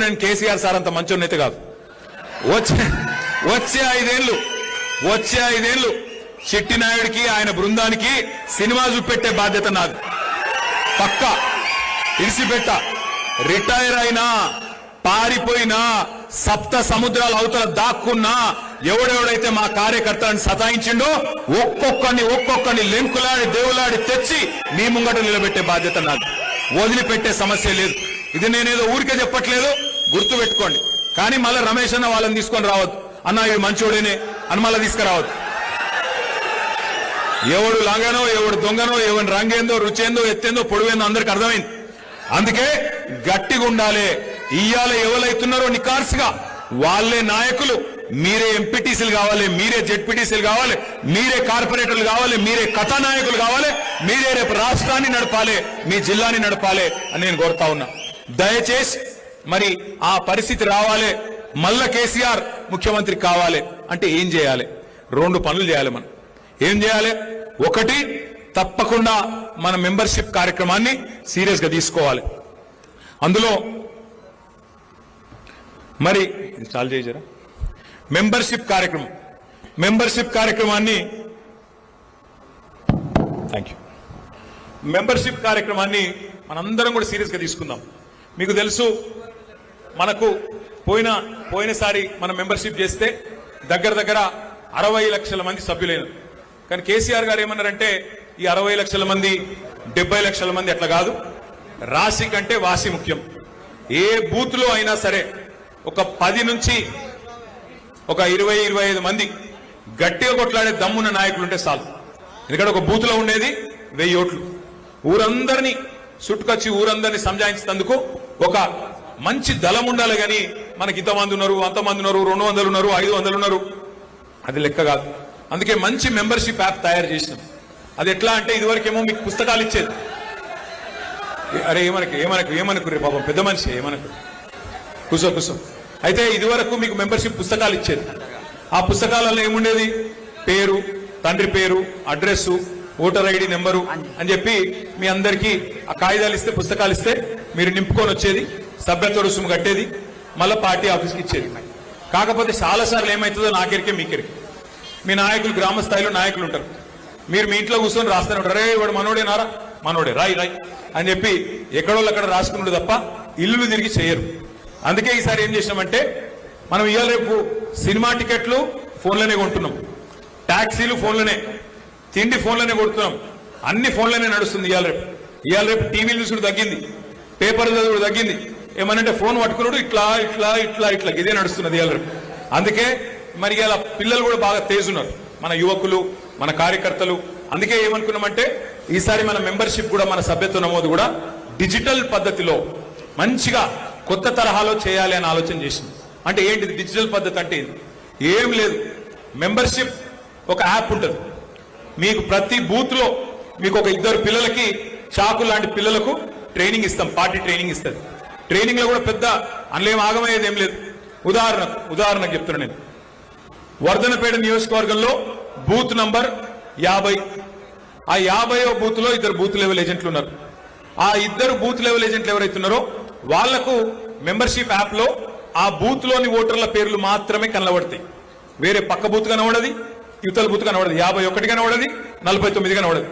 నేను కేసీఆర్ సార్ అంత మంచోన్నైతే కాదు. వచ్చే ఐదేళ్లు చిట్టినాయుడికి ఆయన బృందానికి సినిమా చూపెట్టే బాధ్యత నాది. పక్కా ఇడిసిపెట్ట. రిటైర్ అయినా, పారిపోయినా, సప్త సముద్రాల అవతల దాక్కున్నా ఎవడెవడైతే మా కార్యకర్తలను సతాయించిండో ఒక్కొక్కడిని లెంకులాడి దేవులాడి తెచ్చి మీ ముంగట నిలబెట్టే బాధ్యత నాది. వదిలిపెట్టే సమస్య లేదు. ఇది నేనేదో ఊరికే చెప్పట్లేదు, గుర్తు పెట్టుకోండి. కానీ మళ్ళీ రమేష్ అన్న వాళ్ళని తీసుకొని రావద్దు. అన్న ఇవి మంచోడేనే అని మళ్ళీ తీసుకురావద్దు. ఎవడు లాగానో, ఎవడు దొంగనో, ఎవరి రంగేందో, రుచేందో, ఎత్తేందో, పొడివేందో అందరికి అర్థమైంది. అందుకే గట్టిగా ఉండాలి. ఇయ్యాల ఎవరైతున్నారో నికార్సుగా వాళ్ళే నాయకులు. మీరే ఎంపీటీసీలు కావాలి, మీరే జెడ్పీటీసీలు కావాలి, మీరే కార్పొరేటర్లు కావాలి, మీరే కథానాయకులు కావాలి, మీరే రేపు రాష్ట్రాన్ని నడపాలి, మీ జిల్లాని నడపాలి అని నేను కోరుతా ఉన్నా. దయచేసి మరి ఆ పరిస్థితి రావాలి. మళ్ళా కేసీఆర్ ముఖ్యమంత్రి కావాలి అంటే ఏం చేయాలి? రెండు పనులు చేయాలి. మనం ఏం చేయాలి? ఒకటి, తప్పకుండా మన మెంబర్షిప్ కార్యక్రమాన్ని సీరియస్ గా తీసుకోవాలి. అందులో మరి చాలు చేయజరా మెంబర్షిప్ కార్యక్రమాన్ని థ్యాంక్ యూ. మెంబర్షిప్ కార్యక్రమాన్ని మనందరం కూడా సీరియస్ గా తీసుకుందాం. మీకు తెలుసు, మనకు పోయినసారి మనం మెంబర్షిప్ చేస్తే దగ్గర 60 లక్షల మంది సభ్యులైనారు. కానీ కేసీఆర్ గారు ఏమన్నారంటే ఈ 60 లక్షల మంది 70 లక్షల మంది అట్లా కాదు, రాశి కంటే వాసి ముఖ్యం. ఏ బూత్ లో అయినా సరే ఒక 10 నుంచి ఒక 20-25 మంది గట్టిగా కొట్లాడే దమ్మున్న నాయకులు ఉంటే చాలు. ఎందుకంటే ఒక బూత్ లో ఉండేది 1000 ఓట్లు. ఊరందరినీ చుట్టుకొచ్చి ఊరందరినీ సంజాయించేందుకు ఒక మంచి దళం ఉండాలి. కానీ మనకి ఇంతమంది ఉన్నారు, అంతమంది ఉన్నారు, 200 ఉన్నారు, 500 ఉన్నారు, అది లెక్క కాదు. అందుకే మంచి మెంబర్షిప్ యాప్ తయారు చేసినాం. అది ఎట్లా అంటే ఇదివరకేమో మీకు పుస్తకాలు ఇచ్చేది. అరే ఏమనకు రే పాపం పెద్ద మనిషి ఏమనకు కూసో. అయితే ఇదివరకు మీకు మెంబర్షిప్ పుస్తకాలు ఇచ్చేది. ఆ పుస్తకాలలో ఏముండేది? పేరు, తండ్రి పేరు, అడ్రస్సు, ఓటర్ ఐడి నెంబరు అని చెప్పి మీ అందరికీ ఆ కాగితాలు ఇస్తే, పుస్తకాలు ఇస్తే మీరు నింపుకొని వచ్చేది, సభ్యత్వ రుసుము కట్టేది, మళ్ళీ పార్టీ ఆఫీస్కి ఇచ్చేది. కాకపోతే చాలాసార్లు ఏమవుతుందో నాకెరికే మీకెరికే. మీ నాయకులు గ్రామ స్థాయిలో నాయకులు ఉంటారు. మీరు మీ ఇంట్లో కూర్చొని రాస్తూనే ఉంటారు. రే వాడు మనోడేనారా, మనోడే, రాయి అని చెప్పి ఎక్కడోళ్ళు అక్కడ రాసుకున్నాడు తప్ప ఇల్లులు తిరిగి చేయరు. అందుకే ఈసారి ఏం చేసినామంటే, మనం ఇవాళ రేపు సినిమా టికెట్లు ఫోన్లోనే కొంటున్నాం, ట్యాక్సీలు ఫోన్లోనే, తిండి ఫోన్లోనే కొడుతున్నాం, అన్ని ఫోన్లోనే నడుస్తుంది. ఇవాళ రేపు టీవీలు చూసుడు తగ్గింది, పేపర్లు చదువుడు తగ్గింది. ఏమనంటే ఫోన్ పట్టుకున్నాడు ఇట్లా ఇదే నడుస్తున్నది ఇవాళ రేపు. అందుకే మరి ఇలా పిల్లలు కూడా బాగా తేజున్నారు, మన యువకులు, మన కార్యకర్తలు. అందుకే ఏమనుకున్నామంటే ఈసారి మన మెంబర్షిప్ కూడా, మన సభ్యత్వ నమోదు కూడా డిజిటల్ పద్ధతిలో మంచిగా కొత్త తరహాలో చేయాలి అని ఆలోచన చేసింది. అంటే ఏంటిది డిజిటల్ పద్ధతి అంటే? ఏం లేదు, మెంబర్షిప్ ఒక యాప్ ఉంటుంది. మీకు ప్రతి బూత్ లో మీకు ఒక 2 పిల్లలకి, చాకు లాంటి పిల్లలకు ట్రైనింగ్ ఇస్తాం, పార్టీ ట్రైనింగ్ ఇస్తుంది. ట్రైనింగ్ లో కూడా పెద్ద అందులో ఆగమయ్యేది ఏం లేదు. ఉదాహరణకు చెప్తున్నాను నేను. వర్ధనపేట నియోజకవర్గంలో బూత్ నంబర్ 50. ఆ 50వ బూత్ లో 2 బూత్ లెవెల్ ఏజెంట్లు ఉన్నారు. ఆ 2 బూత్ లెవెల్ ఏజెంట్లు ఎవరైతున్నారో వాళ్లకు మెంబర్షిప్ యాప్ లో ఆ బూత్ లోని ఓటర్ల పేర్లు మాత్రమే కనబడతాయి. వేరే పక్క బూత్ కనబడది, యువతల బూత్ కనబడదు, 51 కనబడది, 49 కనబడదు.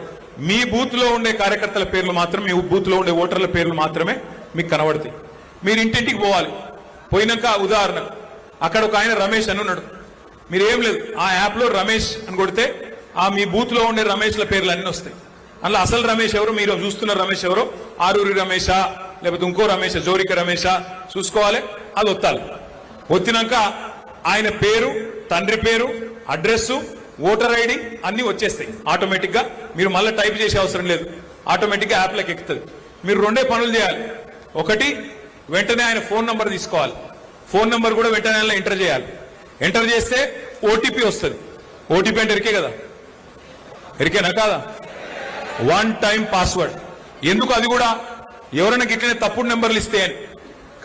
మీ బూత్ లో ఉండే కార్యకర్తల పేర్లు మాత్రమే, మీ బూత్ లో ఉండే ఓటర్ల పేర్లు మాత్రమే మీకు కనబడతాయి. మీరు ఇంటింటికి పోవాలి. పోయినాక ఉదాహరణకు అక్కడ ఒక ఆయన రమేష్ అని ఉన్నాడు. మీరు ఏం లేదు, ఆ యాప్ లో రమేష్ అని కొడితే ఆ మీ బూత్ లో ఉండే రమేష్ల పేర్లు అన్ని వస్తాయి. అందులో అసలు రమేష్ ఎవరు, మీరు చూస్తున్న రమేష్ ఎవరో, ఆరూరి రమేషా లేకపోతే ఇంకో రమేష, జోరిక రమేషా చూసుకోవాలి. అది ఒత్తాలి. ఒత్తినాక ఆయన పేరు, తండ్రి పేరు, అడ్రస్, ఓటర్ ఐడి అన్ని వచ్చేస్తాయి ఆటోమేటిక్ గా. మీరు మళ్ళీ టైప్ చేసే అవసరం లేదు, ఆటోమేటిక్ గా యాప్ లోకి ఎక్కుతుంది. మీరు 2 పనులు చేయాలి. ఒకటి, వెంటనే ఆయన ఫోన్ నంబర్ తీసుకోవాలి. ఫోన్ నంబర్ కూడా వెంటనే ఎంటర్ చేయాలి. ఎంటర్ చేస్తే ఓటీపీ వస్తుంది. ఓటీపీ అంటే ఎరికే కదా, ఎరికేనా కాదా? 1 టైం పాస్వర్డ్. ఎందుకు? అది కూడా ఎవరైనా గిట్లనే తప్పుడు నెంబర్లు ఇస్తే అని,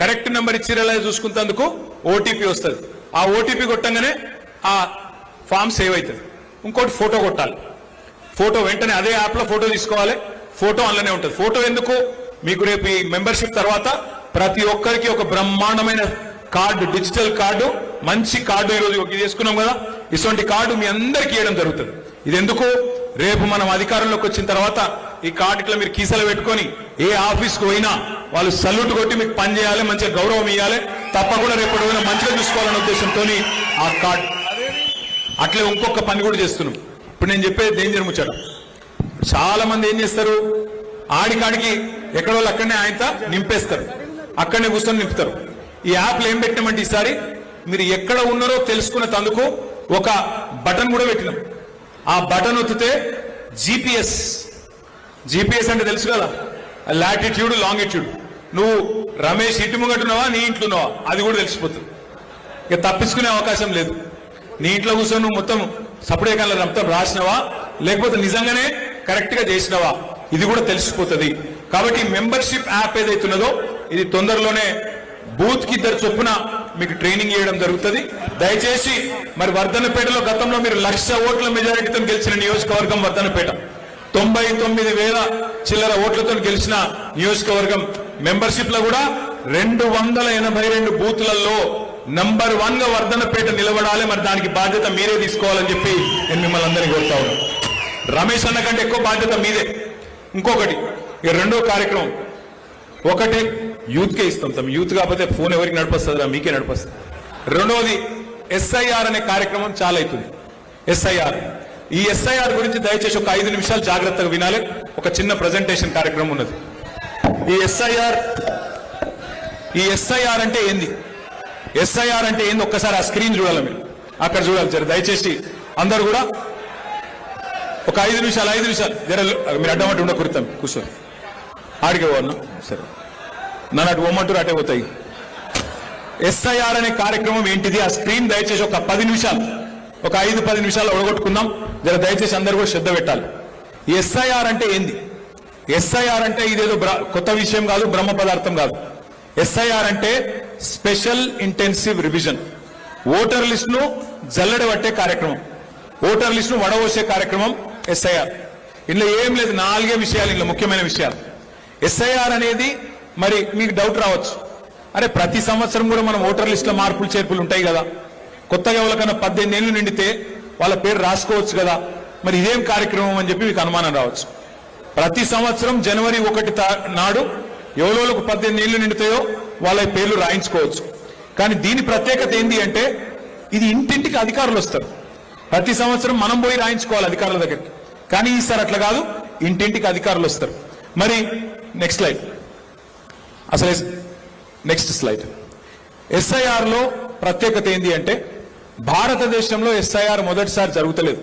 కరెక్ట్ నెంబర్ ఇచ్చిరేలా చూసుకుంటేందుకు ఓటీపీ వస్తుంది. ఆ ఓటీపీ కొట్టంగానే ఆ ఫామ్ సేవ్ అవుతుంది. ఇంకోటి ఫోటో కొట్టాలి. ఫోటో వెంటనే అదే యాప్ లో ఫోటో తీసుకోవాలి. ఫోటో అందులోనే ఉంటుంది. ఫోటో ఎందుకు? మీకు రేపు ఈ మెంబర్షిప్ తర్వాత ప్రతి ఒక్కరికి ఒక బ్రహ్మాండమైన కార్డు, డిజిటల్ కార్డు, మంచి కార్డు ఈరోజు ఇది చేసుకున్నాం కదా, ఇటువంటి కార్డు మీ అందరికీ ఇవ్వడం జరుగుతుంది. ఇది ఎందుకు, రేపు మనం అధికారంలోకి వచ్చిన తర్వాత ఈ కార్డు ఇట్లా మీరు కీసలు పెట్టుకొని ఏ ఆఫీస్కి పోయినా వాళ్ళు సల్యూట్ కొట్టి మీకు పని చేయాలి, మంచిగా గౌరవం ఇవ్వాలి, తప్పకుండా రేపు రోజున మంచిగా చూసుకోవాలనే ఉద్దేశంతో ఆ కార్డు. అట్లే ఇంకొక పని కూడా చేస్తున్నాం. ఇప్పుడు నేను చెప్పేది డేంజర్ ముచ్చట. చాలా మంది ఏం చేస్తారు, ఆడికాడికి ఎక్కడో అక్కడనే ఆయనతో నింపేస్తారు, అక్కడనే కూర్చొని నింపుతారు. ఈ యాప్లో ఏం పెట్టినామంటే ఈసారి మీరు ఎక్కడ ఉన్నారో తెలుసుకున్న తందుకు ఒక బటన్ కూడా పెట్టినాం. ఆ బటన్ ఒత్తితే జీపీఎస్ అంటే తెలుసు కదా, లాటిట్యూడ్ లాంగిట్యూడ్, నువ్వు రమేష్ ఇటు ముంగట్టున్నావా నీ ఇంట్లో ఉన్నావా అది కూడా తెలిసిపోతుంది. ఇక తప్పించుకునే అవకాశం లేదు. నీ ఇంట్లో కూర్చొని నువ్వు మొత్తం సపడే కళ్ళ మొత్తం రాసినవా లేకపోతే నిజంగానే కరెక్ట్ గా చేసినవా ఇది కూడా తెలిసిపోతుంది. కాబట్టి మెంబర్షిప్ యాప్ ఏదైతున్నదో ఇది తొందరలోనే బూత్ కి 2 చొప్పున మీకు ట్రైనింగ్ చేయడం జరుగుతుంది. దయచేసి మరి వర్ధన్నపేటలో గతంలో మీరు 1,00,000 ఓట్ల మెజారిటీతో గెలిచిన నియోజకవర్గం వర్ధన్నపేట, 99,000 చిల్లర ఓట్లతో గెలిచిన నియోజకవర్గం. మెంబర్షిప్ లో కూడా 282 బూత్లలో నంబర్ 1 గా వర్ధన్నపేట నిలబడాలి. మరి దానికి బాధ్యత మీరే తీసుకోవాలని చెప్పి నేను మిమ్మల్ని అందరినీ కోరుతా ఉన్నాను. రమేష్ అన్న కంటే ఎక్కువ బాధ్యత మీదే. ఇంకొకటి, ఇక రెండో కార్యక్రమం, ఒకటి యూత్కే ఇస్తాం. యూత్ కాకపోతే ఫోన్ ఎవరికి నడిపిస్తుందిరా, మీకే నడిపిస్తుంది. రెండవది ఎస్ఐఆర్ అనే కార్యక్రమం చాలా అవుతుంది. ఎస్ఐఆర్, ఈ ఎస్ఐఆర్ గురించి దయచేసి ఒక 5 నిమిషాలు జాగ్రత్తగా వినాలి. ఒక చిన్న ప్రజెంటేషన్ కార్యక్రమం ఉన్నది. ఈ ఎస్ఐఆర్ అంటే ఏంది, ఎస్ఐఆర్ అంటే ఏంది ఒక్కసారి ఆ స్క్రీన్ చూడాలి, మీరు అక్కడ చూడాలి. జర దయచేసి అందరు కూడా ఒక 5 నిమిషాలు జర మీరు అడ్డమట్టు ఉండకూడతాం, కూర్చొని ఆడికే పోను. సరే నన్ను అటు పోమంటారు, అటే పోతాయి. ఎస్ఐఆర్ అనే కార్యక్రమం ఏంటిది, ఆ స్క్రీన్ దయచేసి ఒక 10 నిమిషాలు, ఒక 5-10 నిమిషాలు ఒడగొట్టుకుందాం. జర దయచేసి అందరు కూడా శ్రద్ధ పెట్టాలి. ఎస్ఐఆర్ అంటే ఏంది? ఎస్ఐఆర్ అంటే ఇదేదో కొత్త విషయం కాదు, బ్రహ్మ పదార్థం కాదు. ఎస్ఐఆర్ అంటే special intensive revision. Voter list ను జల్లెడబట్టే కార్యక్రమం, ఓటర్ లిస్ట్ ను వడవోసే కార్యక్రమం ఎస్ఐఆర్. ఇందులో ఏం లేదు, 4 విషయాలు, ఇందులో ముఖ్యమైన విషయాలు. ఎస్ఐఆర్ అనేది మరి మీకు డౌట్ రావచ్చు, అరే ప్రతి సంవత్సరం కూడా మనం ఓటర్ లిస్ట్ లో మార్పులు చేర్పులు ఉంటాయి కదా, కొత్తగా ఎవరికైనా 18 ఏళ్ళు నిండితే వాళ్ళ పేరు రాసుకోవచ్చు కదా, మరి ఇదేం కార్యక్రమం అని చెప్పి మీకు అనుమానం రావచ్చు. ప్రతి సంవత్సరం జనవరి 1 నాడు ఎవరికి 18 ఏళ్ళు నిండుతాయో వాళ్ళ పేర్లు రాయించుకోవచ్చు. కానీ దీని ప్రత్యేకత ఏంటి అంటే ఇది ఇంటింటికి అధికారులు వస్తారు. ప్రతి సంవత్సరం మనం పోయి రాయించుకోవాలి అధికారుల దగ్గరికి, కానీ ఈసారి అట్లా కాదు, ఇంటింటికి అధికారులు వస్తారు. మరి నెక్స్ట్ స్లైడ్, అసలు నెక్స్ట్ స్లైడ్. ఎస్ఐఆర్ లో ప్రత్యేకత ఏంటి అంటే భారతదేశంలో ఎస్ఐఆర్ మొదటిసారి జరుగుతలేదు.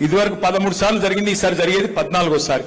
ఇదివరకు 13 సార్లు జరిగింది, ఈసారి జరిగేది 14వ సారి.